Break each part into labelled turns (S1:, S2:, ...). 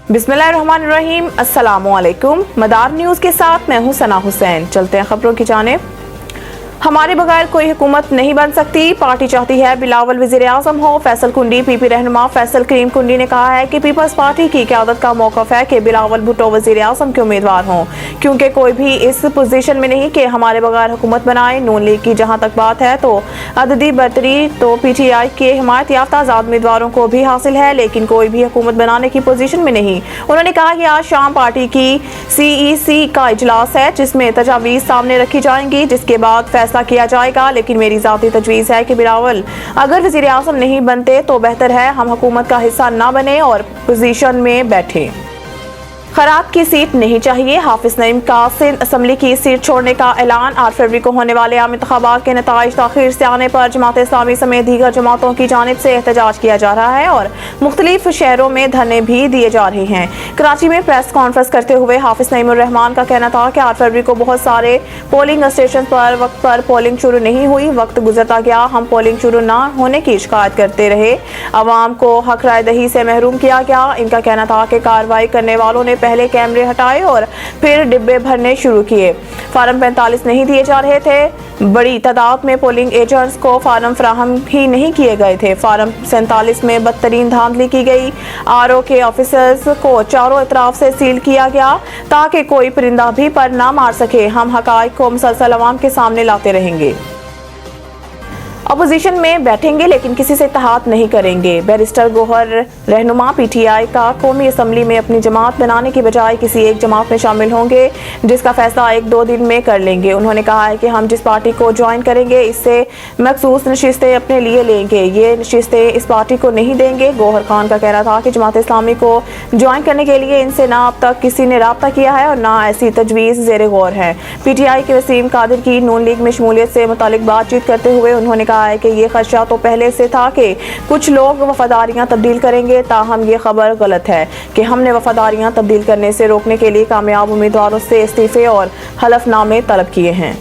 S1: बिस्मिल्लाहिर्रहमानिर्रहीम, अस्सलामुअलैकुम। मदार न्यूज़ के साथ मैं हूं सना हुसैन। चलते हैं खबरों की जानिब। हमारे बगैर कोई हुकूमत नहीं बन सकती। पार्टी चाहती है बिलावल वज़ीर आज़म हो। फैसल कुंडी पीपी रहनुमा फैसल करीम कुंडी ने कहा है कि पीपल्स पार्टी की क़यादत का मौक़िफ़ है कि बिलावल भुट्टो वज़ीर आज़म के उम्मीदवार हों, क्योंकि कोई भी इस पोजीशन में नहीं कि हमारे बगैर हुकूमत बनाए। नून लीग की जहाँ तक बात है तो अददी बरतरी तो PTI के हिमायत याफ्ता आज़ाद उम्मीदवारों को भी हासिल है, लेकिन कोई भी हुकूमत बनाने की पोजीशन में नहीं। उन्होंने कहा कि आज शाम पार्टी की CEC का इजलास है, जिसमें तजावीज़ सामने रखी जाएंगी, जिसके बाद फैसला किया जाएगा। लेकिन मेरी ज़ाती तजवीज़ है कि बिलावल अगर वज़ीर आज़म नहीं बनते तो बेहतर है हम हुकूमत का हिस्सा ना बने और पोजीशन में बैठे। खराब की सीट नहीं चाहिए। हाफिज नईम का सिंध असम्बली की सीट छोड़ने का ऐलान। 8 फरवरी को होने वाले आम इंतखाबात के नताइज ताखीर से आने पर जमात इस्लामी समेत दीगर जमातों की जानिब से एहतजाज किया जा रहा है और मुख्तलिफ शहरों में धरने भी दिए जा रहे हैं। कराची में प्रेस कॉन्फ्रेंस करते हुए हाफिज नईम उर रहमान का कहना था कि 8 फरवरी को बहुत सारे पोलिंग स्टेशन पर वक्त पर पोलिंग शुरू नहीं हुई। वक्त गुजरता गया, हम पोलिंग शुरू न होने की शिकायत करते रहे। अवाम को हक राय दही से महरूम किया गया। इनका कहना था कि कार्रवाई करने वालों ने पहले कैमरे हटाए और फिर डिब्बे भरने शुरू किए। फार्म 45 नहीं दिए जा रहे थे। बड़ी तादाद में पोलिंग एजेंट्स को फार्म फराहम ही नहीं किए गए थे। फार्म 47 में बदतरीन धांधली की गई। RO के ऑफिसर्स को चारों तरफ से सील किया गया ताकि कोई परिंदा भी पर ना मार सके। हम हकाइक को मुसलसल अवाम के सामने लाते रहेंगे। अपोजिशन में बैठेंगे लेकिन किसी से इत्तेहाद नहीं करेंगे। बैरिस्टर गोहर रहनुमा PTI का कौमी असम्बली में अपनी जमात बनाने की बजाय किसी एक जमात में शामिल होंगे, जिसका फैसला 1-2 दिन में कर लेंगे। उन्होंने कहा है कि हम जिस पार्टी को ज्वाइन करेंगे इससे मखसूस नशिस्तें अपने लिए लेंगे, ये नशिस्तें इस पार्टी को नहीं देंगे। गोहर खान का कहना था कि जमात इस्लामी को ज्वाइन करने के लिए इनसे ना अब तक किसी ने राब्ता किया है और ना ऐसी तजवीज़ ज़ेरे गौर है। PTI के वसीम कादिर की नून लीग में शमूलियत से मुतालिक बातचीत करते हुए उन्होंने कहा है कि ये खदशा तो पहले से था कि कुछ लोग वफादारियां तब्दील करेंगे, ताहम ये खबर गलत है कि हमने वफादारियां तब्दील करने से रोकने के लिए कामयाब उम्मीदवारों से इस्तीफे और हलफनामे तलब किए हैं।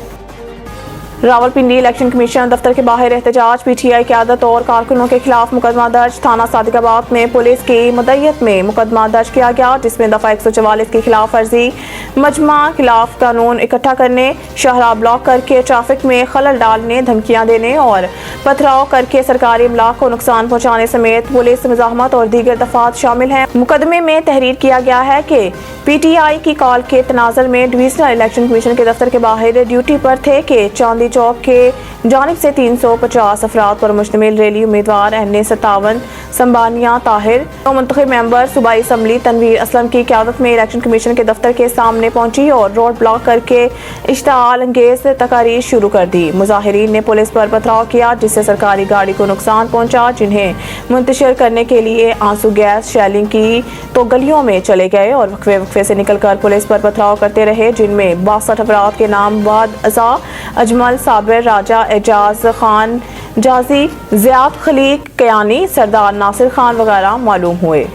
S1: रावलपिंडी इलेक्शन कमीशन दफ्तर के बाहर एहतजाज। PTI क़यादत और कारकुनों के खिलाफ मुकदमा दर्ज। थाना सादिकाबाद में पुलिस की मदय्यत में मुकदमा दर्ज किया गया, जिसमें दफ़ा 144 की खिलाफ वर्जी, मजमा खिलाफ कानून इकट्ठा करने, शाहराह ब्लॉक करके ट्रैफिक में खलल डालने, धमकियां देने और पथराव करके सरकारी इमलाक को नुकसान पहुँचाने समेत पुलिस मुज़ाहमत और दीगर दफात शामिल हैं। मुकदमे में तहरीर किया गया है कि PTI की कॉल के तनाज़ुर में डिवीजनल इलेक्शन कमीशन के दफ्तर के बाहर ड्यूटी पर थे कि चांदी चौक के जानिब से 350 अफराद पर मुश्तमिल रैली उम्मीदवार NA57 संबानिया ताहिर और मुंतखब मेंबर सूबाई असम्बली तनवीर असलम की क़यादत में इलेक्शन कमीशन के दफ्तर के सामने पहुंची और रोड ब्लॉक करके इश्ताल अंगेज तकारीर शुरू कर दी। मुजाहिरीन ने पुलिस पर पथराव किया, जिससे सरकारी गाड़ी को नुकसान पहुंचा, जिन्हें मुंतशिर करने के लिए आंसू गैस शेलिंग की तो गलियों में चले गए और वक्फे से निकलकर पुलिस पर पथराव करते रहे, जिनमें 62 अफराद के नाम बाद अज़ा अजमल साबिर राजा एजाज खान जाजी ज़ियाद खलीक कयानी सरदार नासिर खान वगैरह मालूम हुए।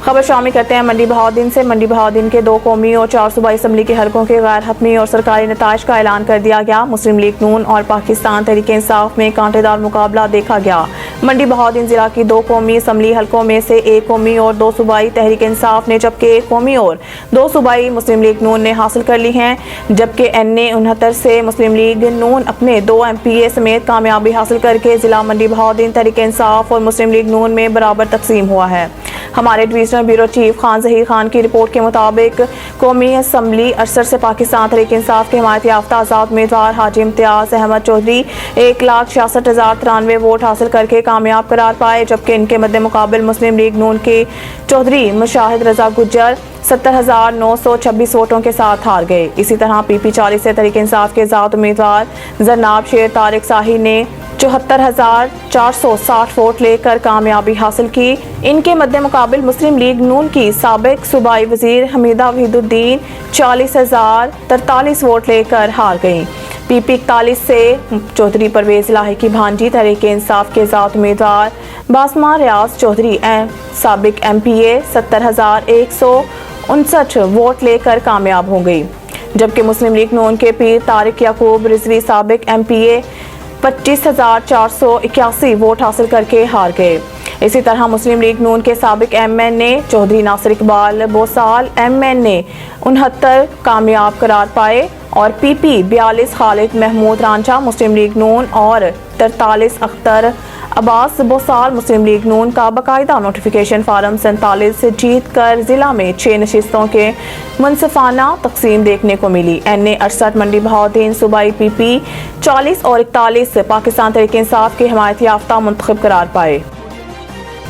S1: खबर शामिल करते हैं मंडी बहाउद्दीन से। मंडी बहाउद्दीन के 2 कौमी और 4 सूबाई असम्बली के हलकों के गैर हतमी और सरकारी नताइज का ऐलान कर दिया गया। मुस्लिम लीग नून और पाकिस्तान तहरीक इंसाफ में कांटेदार मुकाबला देखा गया। मंडी बहाउद्दीन जिला की 2 कौमी असम्बली हलकों में से 1 कौमी और 2 सूबाई तहरीक इंसाफ ने, जबकि 1 कौमी और 2 सूबाई मुस्लिम लीग नून ने हासिल कर ली हैं, जबकि NA69 से मुस्लिम लीग नून अपने 2 MPA समेत कामयाबी हासिल करके जिला मंडी बहाउद्दीन तहरीक इंसाफ और मुस्लिम लीग नून में बराबर तकसीम हुआ है। हमारे divisional bureau chief Khan Zaheer Khan की रिपोर्ट के मुताबिक कौमी असम्बली अरसर से पाकिस्तान तहरीक इंसाफ के हिमायत याफ्ता आज़ाद उम्मीदवार हाजी इम्तियाज अहमद चौधरी 1,66,093 वोट हासिल करके कामयाब करार पाए, जबकि इनके मद्दे मुकाबिल मुस्लिम लीग नून के चौधरी मुशाहिद रजा गुज्जर 70,926 वोटों के साथ हार गए। इसी तरह PP 40 से तहरीक इंसाफ के आज़ाद उम्मीदवार जरनाब शेर तारिक साही ने 74,460 वोट लेकर कामयाबी हासिल की। इनके मद्दे मुकाबिल मुस्लिम लीग नून की साबिक सूबाई वजीर हमीदा वहीदुद्दीन 40,043 वोट लेकर हार गईं। PP 41 से चौधरी परवेज लाही की भांजी तहरीक इंसाफ के आज़ाद उम्मीदवार बासमा रियाज चौधरी साबिक MPA 70,159 वोट लेकर कामयाब हो गई। जबकि मुस्लिम लीग नून के पीर तारिक याकूब रिजवी साबिक MPA 25,481 वोट हासिल करके हार गए। इसी तरह मुस्लिम लीग नून के साबिक MNA चौधरी नासिर इकबाल बोसाल MNA 69 कामयाब करार पाए और PP 42 खालिद महमूद रांझा मुस्लिम लीग नून और 43 अख्तर अब्बास बोसाल मुस्लिम लीग नून का बाकायदा नोटिफिकेशन फार्म 47 जीत कर जिला में 6 नशिस्तों के मुनसिफाना तकसीम देखने को मिली। NA 68 मंडी बहाउद्दीन सूबाई PP 40 और 41 पाकिस्तान तहरीक इंसाफ के हिमायत याफ्ता मुंतखब करार पाए।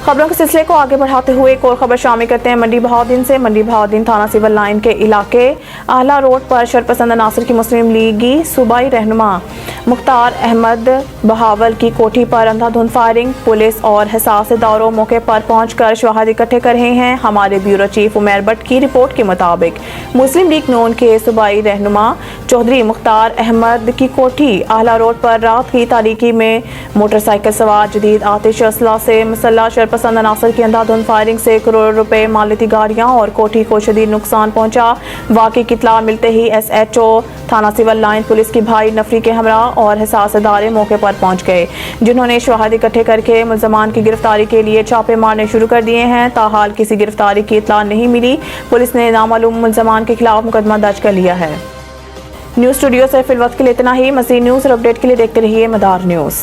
S1: खबरों के सिलसिले को आगे बढ़ाते हुए एक और खबर शामिल करते हैं मंडी बहाउद्दीन से। मंडी बहाउद्दीन थाना सिविल लाइन के इलाके आला रोड पर शरपसंद नासिर की मुस्लिम लीगी सूबाई रहनुमा मुख्तार अहमद बहावल की कोठी पर अंधाधुंध फायरिंग। पुलिस और हिसास दौरों मौके पर पहुंचकर शवाहिद इकट्ठे कर रहे हैं। हमारे ब्यूरो चीफ उमैर भट्ट की रिपोर्ट के मुताबिक मुस्लिम लीग नून के सूबाई रहनुमा चौधरी मुख्तार अहमद की कोठी आला रोड पर रात की तारीकी में मोटरसाइकिल सवार जदीद आतिश असला से मुसल्ला शरपसंद नासिर की अंधाधुंध फायरिंग से करोड़ रुपए मालियती गाड़ियां और कोठी को शदीद नुकसान पहुंचा। वाक़ई की इत्तला मिलते ही SHO थाना सिविल लाइन पुलिस की भाई नफरी के हमरा और हिसास इदारे मौके पर पहुंच गए, जिन्होंने शवाहिद इकट्ठे करके मुल्ज़मान की गिरफ्तारी के लिए छापे मारने शुरू कर दिए हैं। ताहाल किसी गिरफ्तारी की इत्तला नहीं मिली। पुलिस ने नामालूम मुल्ज़मान के खिलाफ मुकदमा दर्ज कर लिया है। न्यूज़ स्टूडियो से फिल वक्त के लिए इतना ही। मज़ीद न्यूज़ और अपडेट के लिए देखते रहिए मदार न्यूज़।